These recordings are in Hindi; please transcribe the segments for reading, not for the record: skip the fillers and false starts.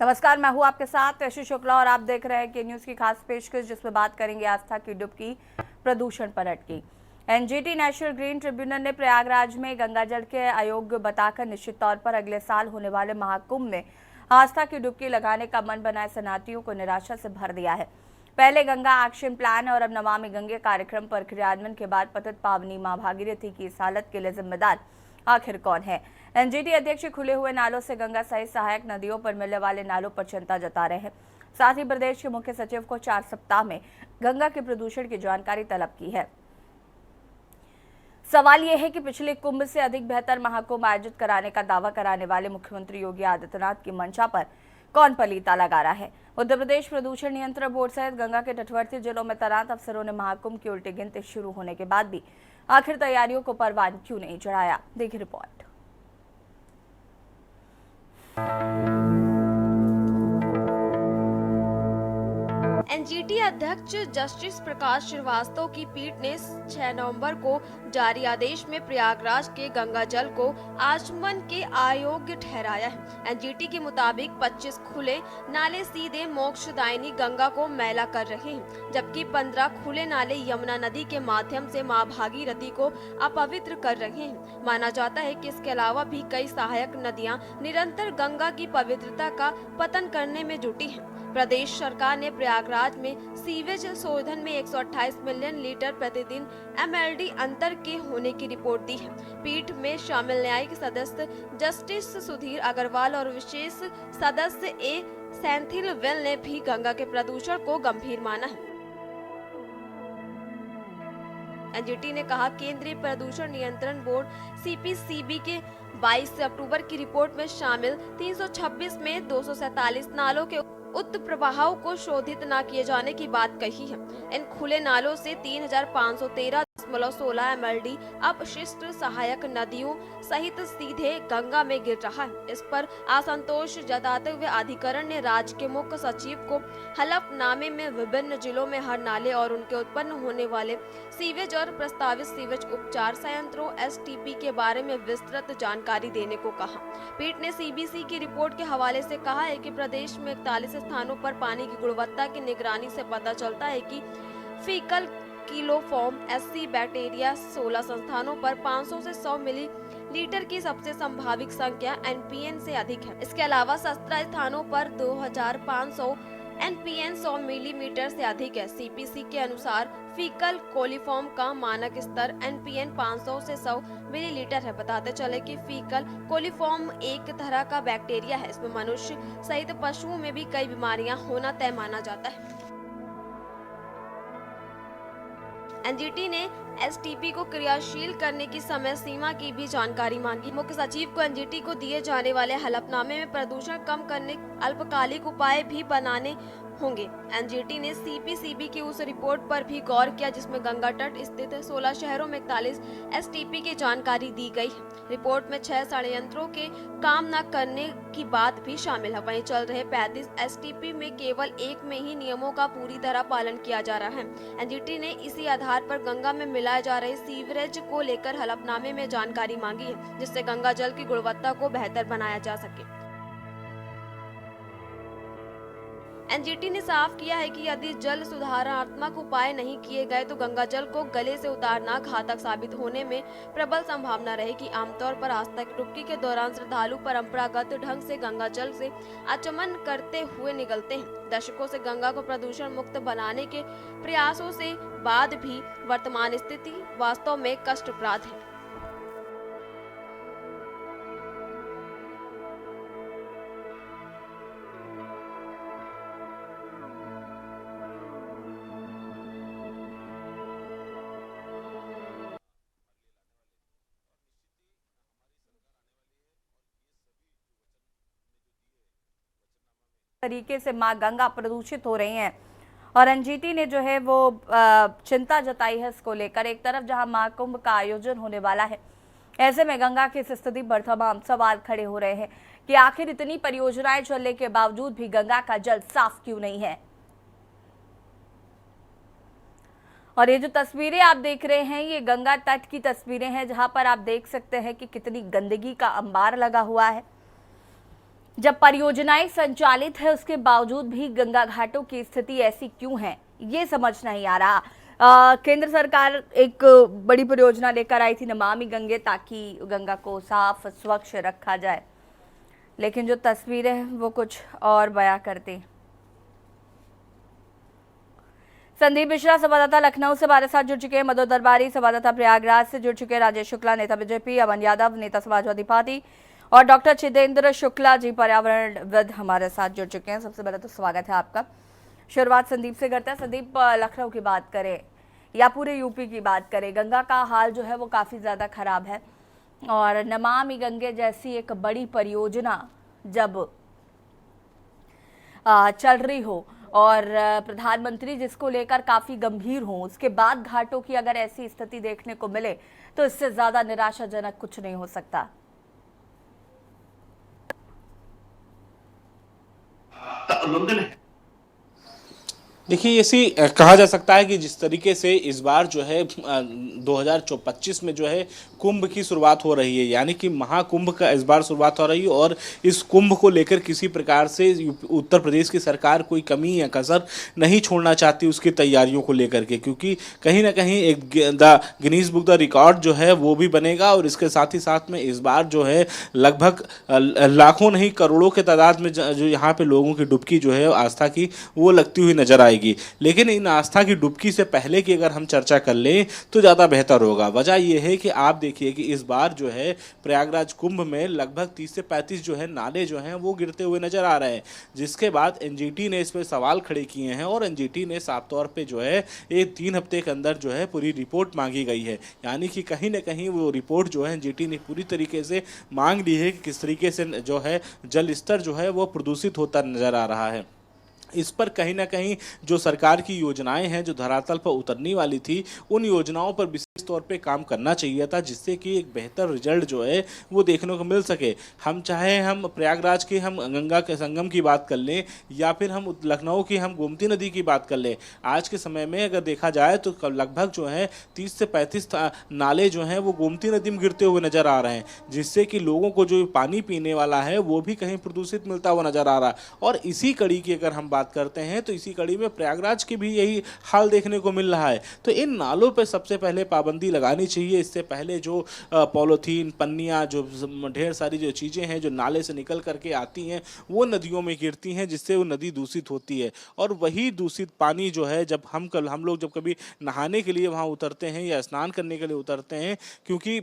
नमस्कार, मैं हूं आपके साथ यशु शुक्ला और आप देख रहे हैं के न्यूज की खास पेशकश, जिसमें बात करेंगे आस्था की डुबकी प्रदूषण पर अटकी। एनजीटी नेशनल ग्रीन ट्रिब्यूनल ने प्रयागराज में गंगाजल के अयोग्य बताकर निश्चित तौर पर अगले साल होने वाले महाकुंभ में आस्था की डुबकी लगाने का मन बनाए सनातियों को निराशा से भर दिया है। पहले गंगा एक्शन प्लान और अब नमामि गंगे कार्यक्रम पर क्रियान्वयन के बाद पतित पावनी मां भागीरथी की इस हालत के लिए जिम्मेदार आखिर कौन है? एनजीटी अध्यक्ष खुले हुए नालों से गंगा सहित सहायक नदियों पर मिलने वाले नालों पर चिंता जता रहे हैं। साथ ही प्रदेश के मुख्य सचिव को 4 सप्ताह में गंगा के प्रदूषण की जानकारी तलब की है। सवाल यह है कि पिछले कुंभ से अधिक बेहतर महाकुंभ आयोजित कराने का दावा कराने वाले मुख्यमंत्री योगी आदित्यनाथ की मंशा पर कौन पलीता लगा रहा है? उत्तर प्रदेश प्रदूषण नियंत्रण बोर्ड सहित गंगा के तटवर्ती जिलों में तैनात अफसरों ने महाकुंभ की उल्टी गिनती शुरू होने के बाद भी आखिर तैयारियों को परवान क्यों नहीं चढ़ाया? देखिए रिपोर्ट। एनजीटी अध्यक्ष जस्टिस प्रकाश श्रीवास्तव की पीठ ने 6 नवंबर को जारी आदेश में प्रयागराज के गंगा जल को आचमन के अयोग्य ठहराया है। एनजीटी के मुताबिक 25 खुले नाले सीधे मोक्षदायिनी गंगा को मैला कर रहे हैं, जबकि 15 खुले नाले यमुना नदी के माध्यम से मां भागीरथी को अपवित्र कर रहे हैं। माना जाता है कि इसके अलावा भी कई सहायक नदियां निरंतर गंगा की पवित्रता का पतन करने में जुटी हैं। प्रदेश सरकार ने प्रयागराज में सीवेज शोधन में 128 मिलियन लीटर प्रतिदिन एमएलडी अंतर के होने की रिपोर्ट दी है। पीठ में शामिल न्यायिक सदस्य जस्टिस सुधीर अग्रवाल और विशेष सदस्य ए सेंथिल वेल ने भी गंगा के प्रदूषण को गंभीर माना है। एनजीटी ने कहा, केंद्रीय प्रदूषण नियंत्रण बोर्ड सीपीसीबी के 22 अक्टूबर की रिपोर्ट में शामिल 326 में 247 नालों के उत्त प्रवाहों को शोधित न किए जाने की बात कही है। इन खुले नालों से 3513.16 एमएलडी अपशिष्ट सहायक नदियों सहित सीधे गंगा में गिर रहा है। इस पर असंतोष जताते हुए अधिकरण ने राज्य के मुख्य सचिव को हलफनामे में विभिन्न जिलों में हर नाले और उनके उत्पन्न होने वाले सीवेज और प्रस्तावित सीवेज उपचार संयंत्रों एसटीपी के बारे में विस्तृत जानकारी देने को कहा। पीठ ने सीबीसी की रिपोर्ट के हवाले से कहा है कि प्रदेश में 41 स्थानों पर पानी की गुणवत्ता की निगरानी से पता चलता है कि फीकल किलोफॉर्म एससी बैक्टीरिया 16 संस्थानों पर 500 से 100 मिलीलीटर की सबसे संभावित संख्या एनपीएन से अधिक है। इसके अलावा 17 स्थानों पर 2500 एनपीएन 100 मिलीमीटर से अधिक है। सीपीसी के अनुसार फीकल कोलिफॉर्म का मानक स्तर एनपीएन 500 से 100 मिलीलीटर है। बताते चले कि फीकल कोलिफॉर्म एक तरह का बैक्टीरिया है। इसमें मनुष्य सहित पशुओं में भी कई बीमारियां होना तय माना जाता है। एनजीटी ने एसटीपी को क्रियाशील करने की समय सीमा की भी जानकारी मांगी। मुख्य सचिव को एनजीटी को दिए जाने वाले हलफनामे में प्रदूषण कम करने अल्पकालिक उपाय भी बनाने होंगे। एनजीटी ने सीपीसीबी की उस रिपोर्ट पर भी गौर किया जिसमें गंगा तट स्थित 16 शहरों में 41 एसटीपी की जानकारी दी गई है। रिपोर्ट में 6 षड्यंत्रों के काम न करने की बात भी शामिल है। वहीं चल रहे 35 एसटीपी में केवल एक में ही नियमों का पूरी तरह पालन किया जा रहा है। एनजीटी ने इसी आधार पर गंगा में मिलाए जा रहे सीवरेज को लेकर हलफनामे में जानकारी मांगी है, जिससे गंगा जल की गुणवत्ता को बेहतर बनाया जा सके। एनजीटी ने साफ किया है कि यदि जल सुधारात्मक उपाय नहीं किए गए तो गंगा जल को गले से उतारना घातक साबित होने में प्रबल संभावना रहेगी। आमतौर पर आस्था की डुबकी के दौरान श्रद्धालु परंपरागत ढंग से गंगा जल से आचमन करते हुए निकलते हैं। दशकों से गंगा को प्रदूषण मुक्त बनाने के प्रयासों से बाद भी वर्तमान स्थिति वास्तव में कष्टप्रद है। तरीके से मां गंगा प्रदूषित हो रही हैं और एनजीटी ने जो है वो चिंता जताई है इसको लेकर। एक तरफ जहां महाकुंभ का आयोजन होने वाला है, ऐसे में गंगा की इस स्थिति पर तमाम सवाल खड़े हो रहे हैं कि आखिर इतनी परियोजनाएं चलने के बावजूद भी गंगा का जल साफ क्यों नहीं है। और ये जो तस्वीरें आप देख रहे हैं, ये गंगा तट की तस्वीरें हैं, जहां पर आप देख सकते हैं कि कितनी गंदगी का अंबार लगा हुआ है। जब परियोजनाएं संचालित है उसके बावजूद भी गंगा घाटों की स्थिति ऐसी क्यों है, ये समझ नहीं आ रहा। केंद्र सरकार एक बड़ी परियोजना लेकर आई थी नमामि गंगे, ताकि गंगा को साफ स्वच्छ रखा जाए, लेकिन जो तस्वीरें हैं वो कुछ और बयां करती। संदीप मिश्रा संवाददाता लखनऊ से हमारे साथ जुड़ चुके हैं, मधु दरबारी संवाददाता प्रयागराज से जुड़ चुके हैं, राजेश शुक्ला नेता बीजेपी, अमन यादव नेता समाजवादी पार्टी और डॉक्टर चिदेंद्र शुक्ला जी पर्यावरणविद हमारे साथ जुड़ चुके हैं। सबसे पहले तो स्वागत है आपका। शुरुआत संदीप से करते हैं। संदीप, लखनऊ की बात करें या पूरे यूपी की बात करें, गंगा का हाल जो है वो काफ़ी ज़्यादा खराब है और नमामि गंगे जैसी एक बड़ी परियोजना जब चल रही हो और प्रधानमंत्री जिसको लेकर काफ़ी गंभीर हो, उसके बाद घाटों की अगर ऐसी स्थिति देखने को मिले तो इससे ज़्यादा निराशाजनक कुछ नहीं हो सकता। उल्लंघन है। देखिए, ऐसी कहा जा सकता है कि जिस तरीके से इस बार जो है 2025 में जो है कुंभ की शुरुआत हो रही है, यानी कि महाकुंभ का इस बार शुरुआत हो रही है और इस कुंभ को लेकर किसी प्रकार से उत्तर प्रदेश की सरकार कोई कमी या कसर नहीं छोड़ना चाहती उसकी तैयारियों को लेकर के, क्योंकि कहीं ना कहीं एक the Guinness book the record जो है वो भी बनेगा और इसके साथ ही साथ में इस बार जो है लगभग लाखों नहीं करोड़ों के तादाद में जो यहाँ पे लोगों की डुबकी जो है आस्था की वो लगती हुई नजर आएगी। लेकिन इन आस्था की डुबकी से पहले की अगर हम चर्चा कर लें तो ज़्यादा बेहतर होगा। वजह यह है कि आप देखिए कि इस बार जो है प्रयागराज कुंभ में लगभग 30 से 35 जो है नाले जो हैं वो गिरते हुए नजर आ रहे हैं, जिसके बाद एनजीटी ने इस पर सवाल खड़े किए हैं और एनजीटी ने साफ तौर पे जो है एक 3 हफ्ते के अंदर जो है पूरी रिपोर्ट मांगी गई है। यानी कि कहीं ना कहीं वो रिपोर्ट जो है एनजीटी ने पूरी तरीके से मांग ली है कि किस तरीके से जो है जल स्तर जो है वो प्रदूषित होता नजर आ रहा है। इस पर कहीं ना कहीं जो सरकार की योजनाएं हैं जो धरातल पर उतरने वाली थी, उन योजनाओं पर विशेष तौर पे काम करना चाहिए था, जिससे कि एक बेहतर रिजल्ट जो है वो देखने को मिल सके। हम चाहे हम प्रयागराज की हम गंगा के संगम की बात कर लें या फिर हम लखनऊ की हम गोमती नदी की बात कर लें, आज के समय में अगर देखा जाए तो लगभग जो है 30 से 35 नाले जो हैं वो गोमती नदी में गिरते हुए नजर आ रहे हैं, जिससे कि लोगों को जो पानी पीने वाला है वो भी कहीं प्रदूषित मिलता हुआ नजर आ रहा है। और इसी कड़ी की अगर हम करते हैं तो इसी कड़ी में प्रयागराज की भी यही हाल देखने को मिल रहा है। तो इन नालों पर सबसे पहले पाबंदी लगानी चाहिए। इससे पहले जो पॉलीथीन, पन्नियां, जो ढेर सारी जो चीज़ें हैं जो नाले से निकल करके आती हैं वो नदियों में गिरती हैं, जिससे वो नदी दूषित होती है। और वही दूषित पानी जो है जब हम लोग जब कभी नहाने के लिए वहाँ उतरते हैं या स्नान करने के लिए उतरते हैं, क्योंकि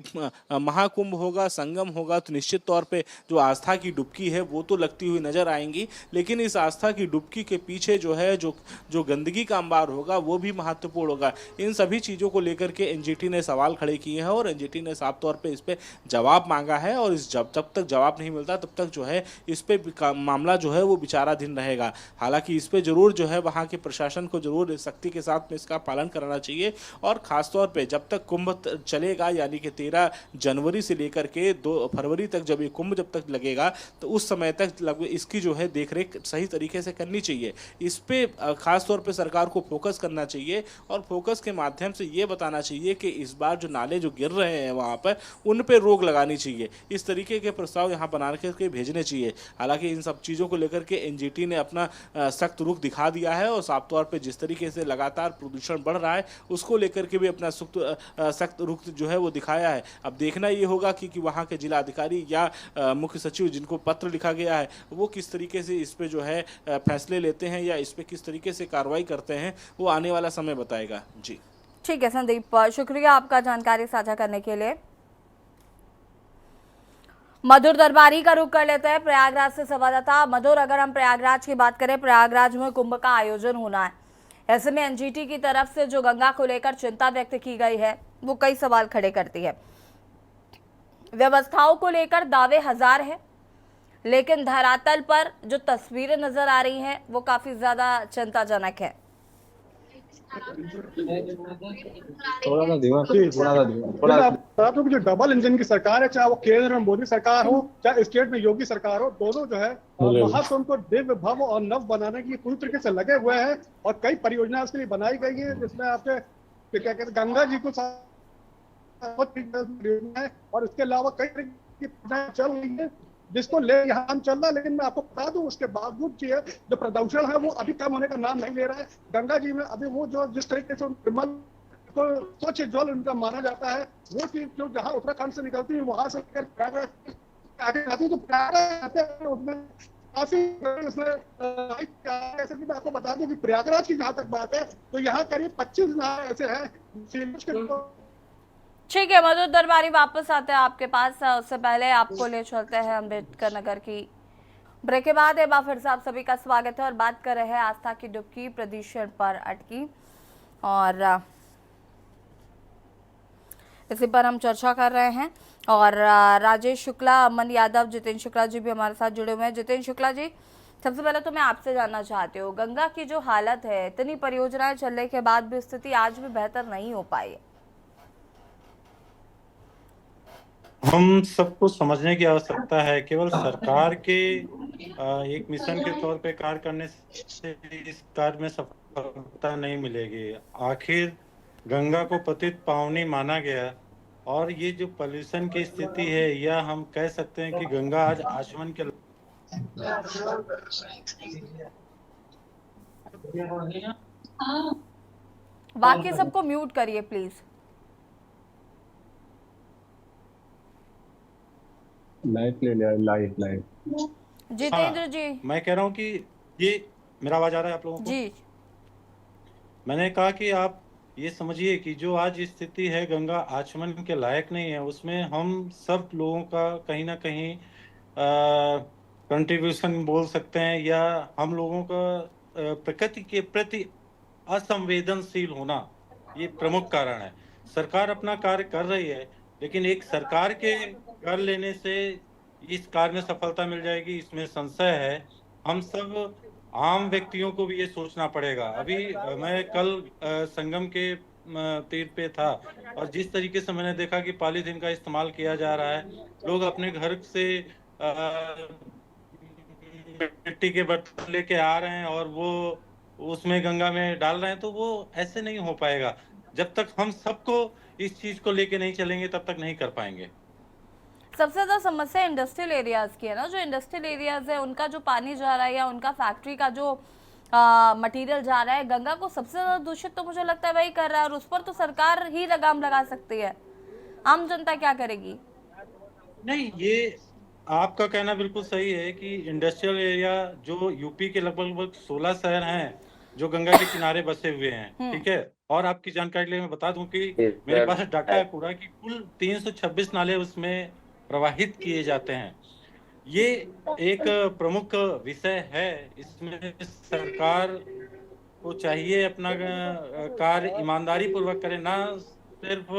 महाकुंभ होगा, संगम होगा, तो निश्चित तौर पर जो आस्था की डुबकी है वो तो लगती हुई नजर आएंगी, लेकिन इस आस्था की डुबकी के पीछे जो है जो गंदगी का अंबार होगा वो भी महत्वपूर्ण होगा। इन सभी चीज़ों को लेकर के एनजीटी ने सवाल खड़े किए हैं और एनजीटी ने साफ तौर पे इस पे जवाब मांगा है और जब तक जवाब नहीं मिलता तब तक जो है इस पे मामला जो है वो विचाराधीन रहेगा। हालांकि इस पे जरूर जो है वहाँ के प्रशासन को जरूर सख्ती के साथ में इसका पालन कराना चाहिए और ख़ासतौर पर जब तक कुंभ चलेगा, यानी कि 13 जनवरी से लेकर के 2 फरवरी तक जब ये कुंभ जब तक लगेगा तो उस समय तक इसकी जो है देखरेख सही तरीके से करनी चाहिए। इस पे खास तौर पे सरकार को फोकस करना चाहिए और फोकस के माध्यम से ये बताना चाहिए कि इस बार जो नाले जो गिर रहे हैं वहाँ पर उन पे रोक लगानी चाहिए। इस तरीके के प्रस्ताव यहाँ बना के भेजने चाहिए। हालांकि इन सब चीज़ों को लेकर के एनजीटी ने अपना सख्त रुख दिखा दिया है और साफ तौर पे जिस तरीके से लगातार प्रदूषण बढ़ रहा है उसको लेकर के भी अपना सख्त रुख जो है वो दिखाया है। अब देखना ये होगा कि वहाँ के जिलाधिकारी या मुख्य सचिव जिनको पत्र लिखा गया है वो किस तरीके से इस पे जो है फैसले लेते हैं या इस पे किस तरीके से कार्रवाई करते हैं, वो आने वाला समय बताएगा। जी ठीक है संदीप, शुक्रिया आपका जानकारी साझा करने के लिए। मधुर दरबारी का रुख कर लेते हैं प्रयागराज से संवाददाता। मधुर, अगर हम प्रयागराज की बात करें, प्रयागराज में कुंभ का आयोजन होना है, ऐसे में एनजीटी की तरफ से जो गंगा को लेकर चिंता व्यक्त की गई है वो कई सवाल खड़े करती है। व्यवस्थाओं को लेकर दावे हजार हैं, लेकिन धरातल पर जो तस्वीरें नजर आ रही हैं वो काफी ज्यादा चिंताजनक है। जो डबल इंजन की सरकार है, चाहे वो केंद्र में मोदी सरकार हो चाहे स्टेट में योगी सरकार हो, दोनों जो है महाकुंभ को दिव्य भव्य और नव बनाने की पूरी तरीके से लगे हुए हैं और कई परियोजनाएं उसके लिए बनाई गई है, जिसमें आपके क्या कहते हैं गंगा जी को और इसके अलावा कई चल रही है जिसको ले यहाँ हम चल रहा है। लेकिन मैं आपको बता दूं, उसके बावजूद जो प्रदूषण है वो अभी कम होने का नाम नहीं ले रहा है। गंगा जी में अभी वो जो जिस तरीके से निर्मल को स्वच्छ जल उनका माना जाता है, वो चीज जो जहाँ उत्तराखंड से निकलती है वहां से प्रयागराज आगे जाती है, तो प्रयागराज उसमें काफी ऐसे भी मैं आपको बता दूं कि प्रयागराज की जहां तक बात है तो यहाँ करीब 25 नाव ऐसे हैं। ठीक है मधुर दरबारी, वापस आते हैं आपके पास। उससे पहले आपको ले चलते हैं अम्बेडकर नगर की। ब्रेक के बाद एक बार फिर से आप सभी का स्वागत है और बात कर रहे हैं आस्था की डुबकी प्रदूषण पर अटकी, और इसी पर हम चर्चा कर रहे हैं। और राजेश शुक्ला, अमन यादव, जितेंद्र शुक्ला जी भी हमारे साथ जुड़े हुए हैं। जितेंद्र शुक्ला जी, सबसे पहले तो मैं आपसे जानना चाहती हूँ, गंगा की जो हालत है, इतनी परियोजनाएं चलने के बाद भी स्थिति आज भी बेहतर नहीं हो पाई है। हम सबको समझने की आवश्यकता है। केवल सरकार के एक मिशन के तौर पे कार्य करने से इस कार्य में सफलता नहीं मिलेगी। आखिर गंगा को पतित पावनी माना गया, और ये जो पॉल्यूशन की स्थिति है, या हम कह सकते हैं कि गंगा आज आचमन के बाकी सबको म्यूट करिए प्लीज। लाइट जितेंद्र जी। मैं कह रहा हूँ कि ये मेरा आवाज आ रहा है आप लोगों को? जी, मैंने कहा कि आप ये समझिए कि जो आज स्थिति है, गंगा आचमन के लायक नहीं है। उसमें हम सब लोगों का कहीं ना कहीं कंट्रीब्यूशन बोल सकते हैं, या हम लोगों का प्रकृति के प्रति असंवेदनशील होना ये प्रमुख कारण है। सरकार अपना कार्य कर रही है, लेकिन एक सरकार के कर लेने से इस कार्य में सफलता मिल जाएगी, इसमें संशय है। हम सब आम व्यक्तियों को भी ये सोचना पड़ेगा। अभी मैं कल संगम के तीर पे था, और जिस तरीके से मैंने देखा कि पॉलीथीन का इस्तेमाल किया जा रहा है, लोग अपने घर से मिट्टी के बर्तन लेके आ रहे हैं और वो उसमें गंगा में डाल रहे हैं, तो वो ऐसे नहीं हो पाएगा। जब तक हम सबको इस चीज को लेके नहीं चलेंगे, तब तक नहीं कर पाएंगे। सबसे ज्यादा समस्या इंडस्ट्रियल एरियाज की है ना। जो इंडस्ट्रियल एरियाज है, उनका जो पानी जा रहा है या उनका फैक्ट्री का जो मटेरियल जा रहा है, गंगा को सबसे ज्यादा दूषित तो मुझे लगता है वही कर रहा है, और उस पर तो सरकार ही लगाम लगा सकती है। आम जनता क्या करेगी? नहीं, ये आपका कहना बिल्कुल सही है कि इंडस्ट्रियल एरिया जो यूपी के लगभग 16 शहर हैं जो गंगा के किनारे बसे हुए हैं, ठीक है। और आपकी जानकारी के लिए मैं बता दूं कि मेरे पास डाटा है पूरा कि कुल 326 नाले उसमें प्रवाहित किए जाते हैं। ये एक प्रमुख विषय है। इसमें सरकार को चाहिए अपना कार्य ईमानदारी पूर्वक करे, ना सिर्फ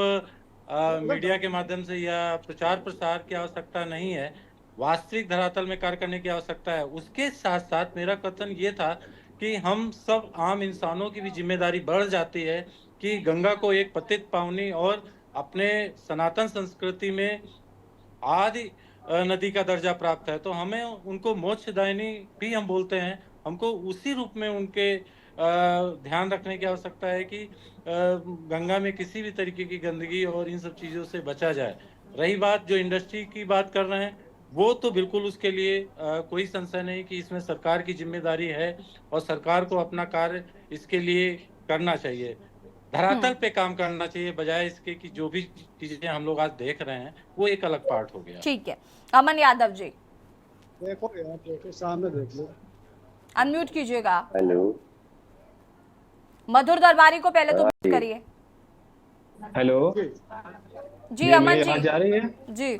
मीडिया के माध्यम से या प्रचार प्रसार की आवश्यकता नहीं है, वास्तविक धरातल में कार्य करने की आवश्यकता है। उसके साथ साथ मेरा कथन ये था कि हम सब आम इंसानों की भी जिम्मेदारी बढ़ जाती है कि गंगा को एक पतित पावनी और अपने सनातन संस्कृति में आदि नदी का दर्जा प्राप्त है, तो हमें उनको मोक्षदायिनी भी हम बोलते हैं। हमको उसी रूप में उनके ध्यान रखने की आवश्यकता है कि गंगा में किसी भी तरीके की गंदगी और इन सब चीजों से बचा जाए। रही बात जो इंडस्ट्री की बात कर रहे हैं, वो तो बिल्कुल उसके लिए कोई संशय नहीं कि इसमें सरकार की जिम्मेदारी है, और सरकार को अपना कार्य इसके लिए करना चाहिए, धरातल पे काम करना चाहिए, बजाय इसके कि जो भी चीजें हम लोग आज देख रहे हैं वो एक अलग पार्ट हो गया। ठीक है, अमन यादव जी देखो यार, देखो सामने देख लो, अनम्यूट कीजिएगा। हेलो, मधुर दरबारी को पहले तो म्यूट करिए। हेलो जी अमन जी जा रही है जी।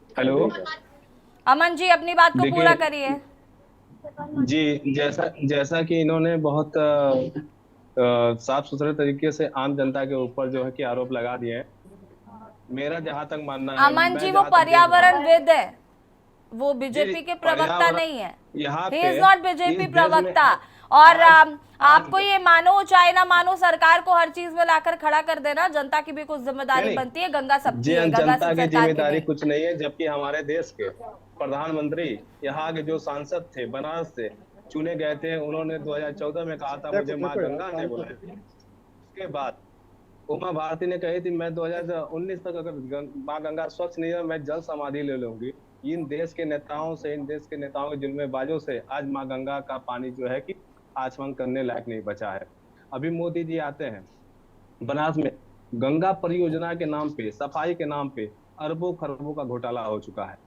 हेलो अमन जी अपनी बात को पूरा करिए। जी, जैसा कि इन्होंने बहुत साफ सुथरे तरीके से आम जनता के ऊपर जो है कि आरोप लगा दिए हैं। मेरा जहां तक मानना है, अमन जी वो पर्यावरणविद है, वो बीजेपी के प्रवक्ता नहीं है। ही इज नॉट बीजेपी प्रवक्ता। और आपको ये मानो चाहे ना मानो, सरकार को हर चीज में लाकर खड़ा कर देना, जनता की भी कुछ जिम्मेदारी बनती है। गंगा सबकी है, गंगा जनता की जिम्मेदारी नहीं। कुछ नहीं है, जबकि हमारे देश के प्रधानमंत्री यहाँ के जो सांसद थे बनारस से चुने गए थे, उन्होंने 2014 में कहा था मुझे माँ गंगा ने बुलाया। उसके बाद उमा भारती ने कही थी, मैं 2019 तक अगर माँ गंगा स्वच्छ नहीं है, मैं जल समाधि ले लूंगी। इन देश के नेताओं के जुल्मेबाजों से आज माँ गंगा का पानी जो है कि आचमन करने लायक नहीं बचा है। अभी मोदी जी आते हैं, बनास में गंगा परियोजना के नाम पे, सफाई के नाम पे अरबों खरबों का घोटाला हो चुका है।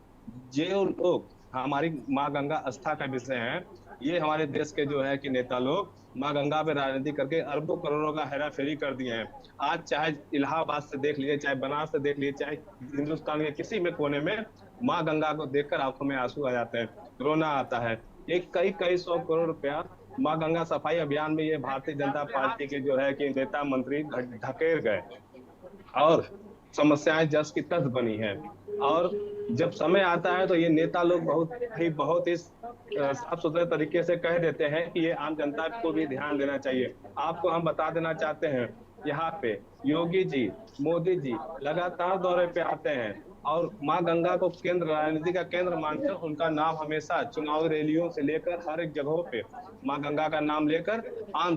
जो लोग हमारी माँ गंगा आस्था का विषय है, ये हमारे देश के जो है कि नेता लोग माँ गंगा पे राजनीति करके अरबों करोड़ों का हेराफेरी कर दिए हैं। आज चाहे इलाहाबाद से देख लीजिए, चाहे बनारस से देख लीजिए, चाहे हिंदुस्तान के किसी भी कोने में माँ गंगा को देखकर आंखों में आंसू आ जाते हैं, रोना आता है। एक कई 100 करोड़ रुपया माँ गंगा सफाई अभियान में ये भारतीय जनता पार्टी के जो है कि नेता मंत्री धकेल गए और समस्याएं जस की तस बनी है। और जब समय आता है तो ये नेता लोग बहुत ही साफ सुथरे तरीके से कह देते हैं कि ये आम जनता को भी ध्यान देना चाहिए। आपको हम बता देना चाहते हैं, यहाँ पे योगी जी, मोदी जी लगातार दौरे पे आते हैं और माँ गंगा को केंद्र, राजनीति का केंद्र मानकर उनका नाम हमेशा चुनावी रैलियों से लेकर हर एक जगहों पे माँ गंगा का नाम लेकर आम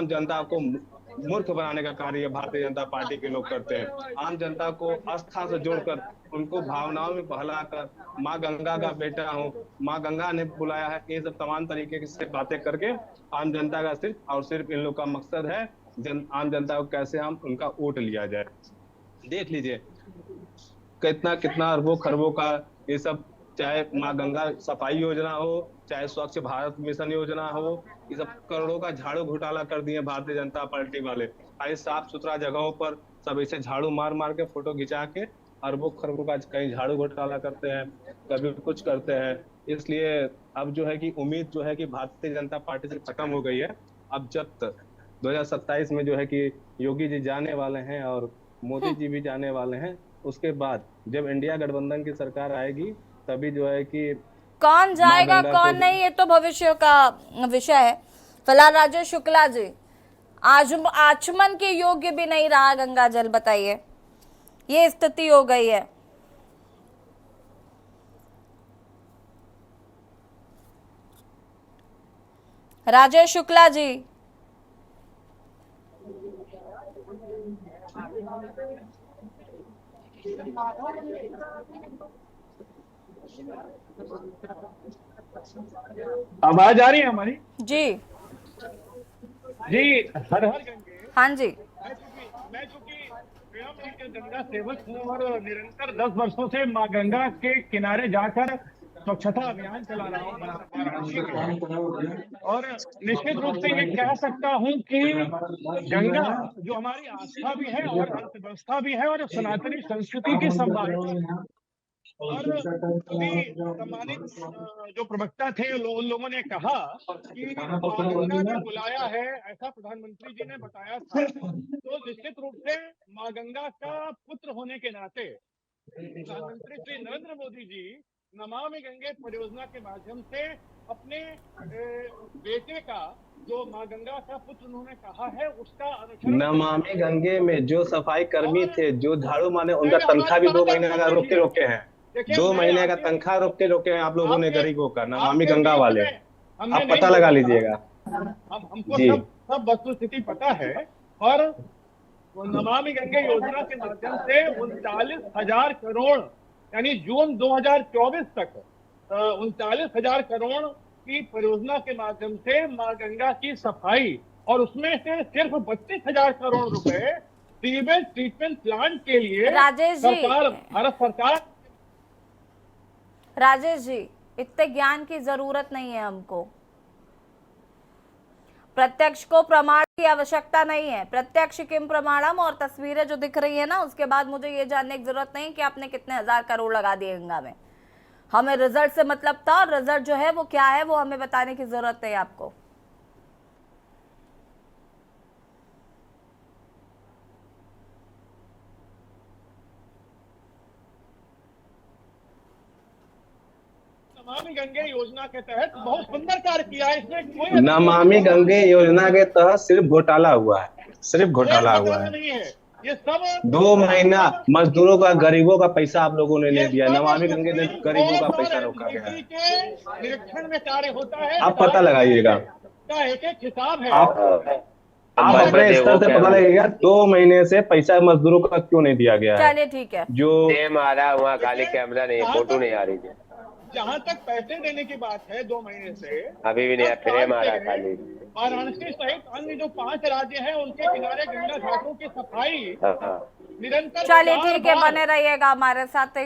जनता को मूर्ख बनाने का कार्य भारतीय जनता पार्टी के लोग करते हैं। आम जनता को आस्था से जोड़कर, उनको भावनाओं में बहलाकर, माँ गंगा का बेटा हूँ, माँ गंगा ने बुलाया है, ये सब तमाम तरीके से बातें करके आम जनता का सिर्फ और सिर्फ इन लोग का मकसद है आम जनता को कैसे हम उनका वोट लिया जाए। देख लीजिए कितना अरबों खरबों का ये सब, चाहे माँ गंगा सफाई योजना हो, चाहे स्वच्छ भारत मिशन योजना हो, ये सब करोड़ों का झाड़ू घोटाला कर दिए भारतीय जनता पार्टी वाले। आई साफ सुथरा जगहों पर सब ऐसे झाड़ू मार के फोटो खिंचा के अरबों खरबों का कहीं झाड़ू घोटाला करते हैं, कभी कुछ करते हैं। इसलिए अब जो है कि उम्मीद जो है कि भारतीय जनता पार्टी से खत्म हो गई है। अब जब 2027 में जो है कि योगी जी जाने वाले हैं और मोदी जी भी जाने वाले हैं, उसके बाद जब इंडिया गठबंधन की सरकार आएगी तभी जो है कि कौन जाएगा कौन नहीं, ये तो भविष्य का विषय है। फिलहाल राजेश शुक्ला जी, आज आचमन के योग्य भी नहीं रहा गंगा जल, बताइए, ये स्थिति हो गई है। राजेश शुक्ला जी, आवाज आ रही है हमारी? जी जी, हर हर गंगे। हाँ जी, मैं चूंकि स्वयं एक गंगा सेवक हूँ और निरंतर 10 वर्षों से माँ गंगा के किनारे जाकर स्वच्छता अभियान चला रहा हूँ और निश्चित रूप से ये कह सकता हूँ कि गंगा जो हमारी आस्था भी है और अर्थव्यवस्था भी है और सनातनी संस्कृति की संभावना। और अभी सम्मानित जो प्रवक्ता थे उन लोगों ने कहा कि माँ गंगा ने बुलाया है, ऐसा प्रधानमंत्री जी ने बताया था। तो निश्चित रूप से माँ गंगा का पुत्र होने के नाते प्रधानमंत्री श्री नरेंद्र मोदी जी नमामि गंगे परियोजना के माध्यम से अपने बेटे का, जो माँ गंगा का पुत्र उन्होंने कहा है, उसका अनुसरण। नमामि गंगे में जो सफाई कर्मी थे, जो झाड़ू मारने, उनका तनख्वाह भी 2 महीने का रोके हैं। 2 महीने का तनख्वाह रोके हैं आप लोगों ने गरीबों का, नमामि गंगा वाले। आप पता लगा लीजिएगा। हमको सब वस्तुस्थिति पता है। और नमामि गंगे योजना के माध्यम से 39,000 करोड़, यानी जून 2024 तक 39,000 करोड़ की परियोजना के माध्यम से माँ गंगा की सफाई, और उसमें से सिर्फ 32,000 करोड़ रुपए सीवेज ट्रीटमेंट प्लांट के लिए राजेश जी, भारत सरकार। राजेश जी, इतने ज्ञान की जरूरत नहीं है हमको। प्रत्यक्ष को प्रमाण की आवश्यकता नहीं है। प्रत्यक्ष किम प्रमाणम, और तस्वीरें जो दिख रही है ना, उसके बाद मुझे ये जानने की जरूरत नहीं कि आपने कितने हजार करोड़ लगा दिए गंगा में। हमें रिजल्ट से मतलब था, और रिजल्ट जो है वो क्या है वो हमें बताने की जरूरत है आपको। नमामि गंगे योजना के तहत बहुत सुंदर कार्य किया है। इसमें कोई नमामि गंगे योजना के तहत सिर्फ घोटाला हुआ है, सिर्फ घोटाला हुआ है। नहीं है ये सब। 2 महीना मजदूरों का, गरीबों का पैसा आप लोगों ने ले दिया। नमामि गंगे ने गरीबों का पैसा रोका गया है। निरीक्षण में कार्य होता है, आप पता लगाइएगा। एक हिसाब है। आप आप अपने स्तर से पता लगेगा 2 महीने से पैसा मजदूरों का क्यों नहीं दिया गया है। चलिए ठीक है। जो सेम आ रहा है वहाँ, खाली कैमरा नहीं, फोटो नहीं आ रही थी। जहाँ तक पैसे देने की बात है 2 महीने से, अभी भी नहीं है, फ्रेम आ रहा है खाली। वाराणसी सहित अन्य जो 5 राज्य हैं उनके किनारे गंगा घाटों की सफाई हाँ, हाँ। निरंतर चलिए ठीक है, बने रहिएगा हमारे साथ।